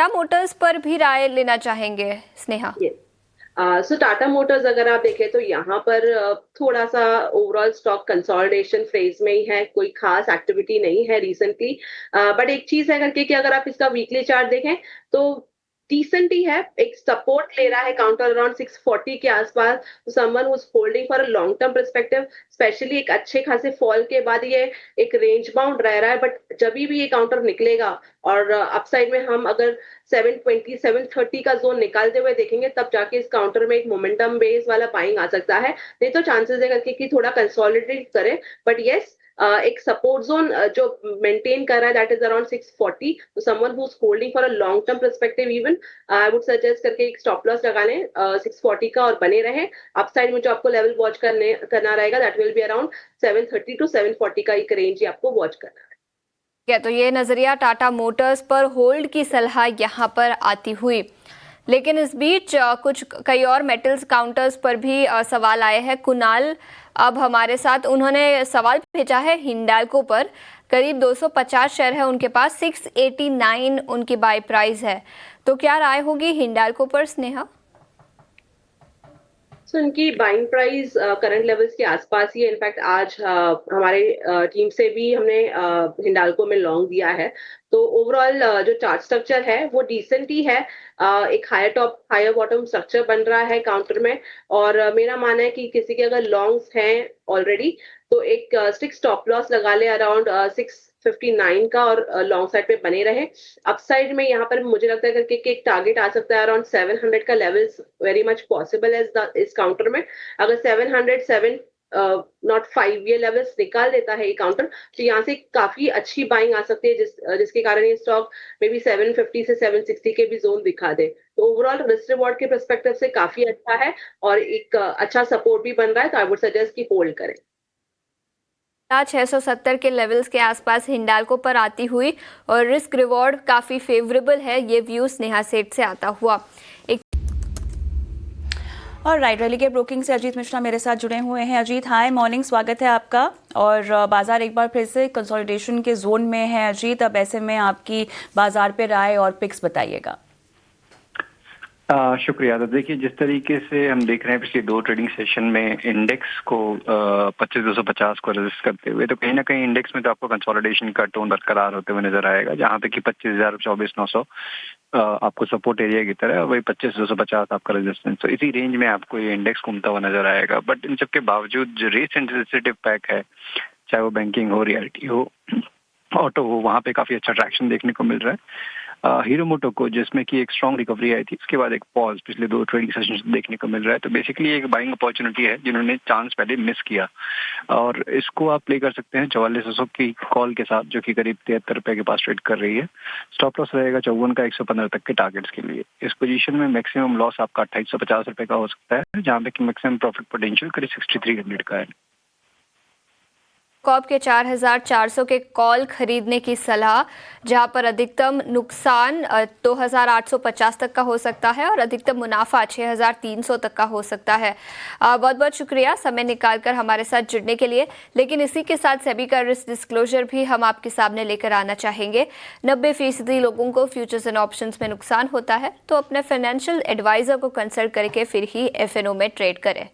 Tata Motors पर भी राय लेना चाहेंगे स्नेहा। सो टाटा मोटर्स अगर आप देखें तो यहाँ पर थोड़ा सा ओवरऑल स्टॉक कंसोलिडेशन फेज में ही है, कोई खास एक्टिविटी नहीं है रिसेंटली। बट एक चीज है करके कि अगर आप इसका वीकली चार्ट देखें तो डिसेंट ही है, एक सपोर्ट ले रहा है काउंटर अराउंड 640 के आसपास। Someone who is holding for a long term perspective, specially एक अच्छे खासे फॉल के बाद ये एक रेंज बाउंड रह रहा है। बट जब भी ये काउंटर निकलेगा और अपसाइड में हम अगर 720 730 का जोन निकालते हुए देखेंगे तब जाके इस काउंटर में एक मोमेंटम बेस वाला बाइंग आ सकता है। नहीं तो चांसेस है करके कि थोड़ा कंसोलिडेट करे। बट यस, एक सपोर्ट जोन जो मेंटेन कर रहा है दैट इज अराउंड 640। तो someone who is holding for a long term perspective even I would suggest करके एक स्टॉप लॉस लगा लें 640 का और बने रहे। अपसाइड में जो आपको लेवल वॉच करना रहेगा that will be around 730 to 740 का एक रेंज ही आपको वॉच करना है। तो ये नजरिया टाटा मोटर्स पर होल्ड की सलाह यहाँ पर आती हुई, लेकिन इस बीच कुछ कई और मेटल्स काउंटर्स पर भी सवाल आए हैं। कुणाल अब हमारे साथ, उन्होंने सवाल भेजा है हिंडाल्को पर। करीब 250 शेयर है उनके पास, 689 उनकी बाय प्राइस है। तो क्या राय होगी हिंडाल्को पर स्नेहा? सो इनकी बाइंग प्राइस करंट लेवल्स के आसपास ही है। इनफैक्ट आज हमारे टीम से भी हमने हिंडाल्को में लॉन्ग दिया है। तो ओवरऑल जो चार्ट स्ट्रक्चर है वो डिसेंट ही है। एक higher top higher bottom structure बन रहा है काउंटर में। और मेरा मानना है कि किसी के अगर लॉन्ग्स हैं ऑलरेडी तो एक स्टिक स्टॉप लॉस लगा ले अराउंड 659 का और लॉन्ग साइड पे बने रहे। अपसाइड में यहाँ पर मुझे लगता है कि एक टारगेट आ सकता है अराउंड 700 का लेवल्स वेरी मच पॉसिबल है इस काउंटर में। अगर 707 नॉट 5 ये लेवल्स निकाल देता है ये काउंटर तो यहाँ से काफी अच्छी बाइंग आ सकती है जिसके कारण ये स्टॉक मे बी 750 से 760 के भी जोन दिखा दे। तो ओवरऑल रिस्क रिवॉर्ड के परस्पेक्टिव से काफी अच्छा है और एक अच्छा सपोर्ट भी बन रहा है। तो आई वुड सजेस्ट कि होल्ड करें। 670 के लेवल्स के आसपास हिंडाल्को पर आती हुई और रिस्क रिवॉर्ड काफ़ी फेवरेबल है, ये व्यू स्नेहा सेठ से आता हुआ। और राइट, रेलिगेयर ब्रोकिंग से अजीत मिश्रा मेरे साथ जुड़े हुए हैं। अजीत हाय मॉर्निंग, स्वागत है आपका। और बाजार एक बार फिर से कंसोलिडेशन के जोन में है अजीत, अब ऐसे में आपकी बाजार पे राय और पिक्स बताइएगा। शुक्रिया। तो देखिए, जिस तरीके से हम देख रहे हैं पिछले 2 ट्रेडिंग सेशन में इंडेक्स को 25,250 को रेजिस्ट करते हुए, तो कहीं ना कहीं इंडेक्स में तो आपको कंसोलिडेशन का टोन बरकरार होते हुए नजर आएगा, जहां पे कि 25,024,900 आपको सपोर्ट एरिया की तरह, वही 25,250 आपका रेजिस्टेंस। तो इसी रेंज में आपको ये इंडेक्स घूमता हुआ नजर आएगा। बट इन सबके बावजूद जो रेट सेंसिटिव पैक है, चाहे वो बैंकिंग हो, रियल्टी हो, ऑटो हो, वहां पे काफी अच्छा ट्रैक्शन देखने को मिल रहा है। हीरो मोटो को, जिसमें कि एक स्ट्रॉन्ग रिकवरी आई थी, उसके बाद एक पॉज पिछले 2 ट्रेडिंग सेशन देखने को मिल रहा है। तो बेसिकली एक बाइंग अपॉर्चुनिटी है जिन्होंने चांस पहले मिस किया, और इसको आप प्ले कर सकते हैं 4400 की कॉल के साथ, जो कि करीब 73 रुपए के पास ट्रेड कर रही है। स्टॉप लॉस रहेगा 54 का 115 तक के टारगेट्स के लिए। इस पोजीशन में मैक्सिमम लॉस आपका 2850 रुपए का हो सकता है, जहां पे कि मैक्सिमम प्रॉफिट पोटेंशियल करीब 6300 का है। कॉप के 4,400 के कॉल खरीदने की सलाह, जहां पर अधिकतम नुकसान 2,850 तक का हो सकता है और अधिकतम मुनाफा 6,300 तक का हो सकता है। बहुत बहुत शुक्रिया समय निकालकर हमारे साथ जुड़ने के लिए। लेकिन इसी के साथ सेबी का रिस्क डिस्क्लोजर भी हम आपके सामने लेकर आना चाहेंगे। 90% लोगों को फ्यूचर्स एंड ऑप्शंस में नुकसान होता है, तो अपने फाइनेंशियल एडवाइजर को कंसल्ट करके फिर ही FNO में ट्रेड करें।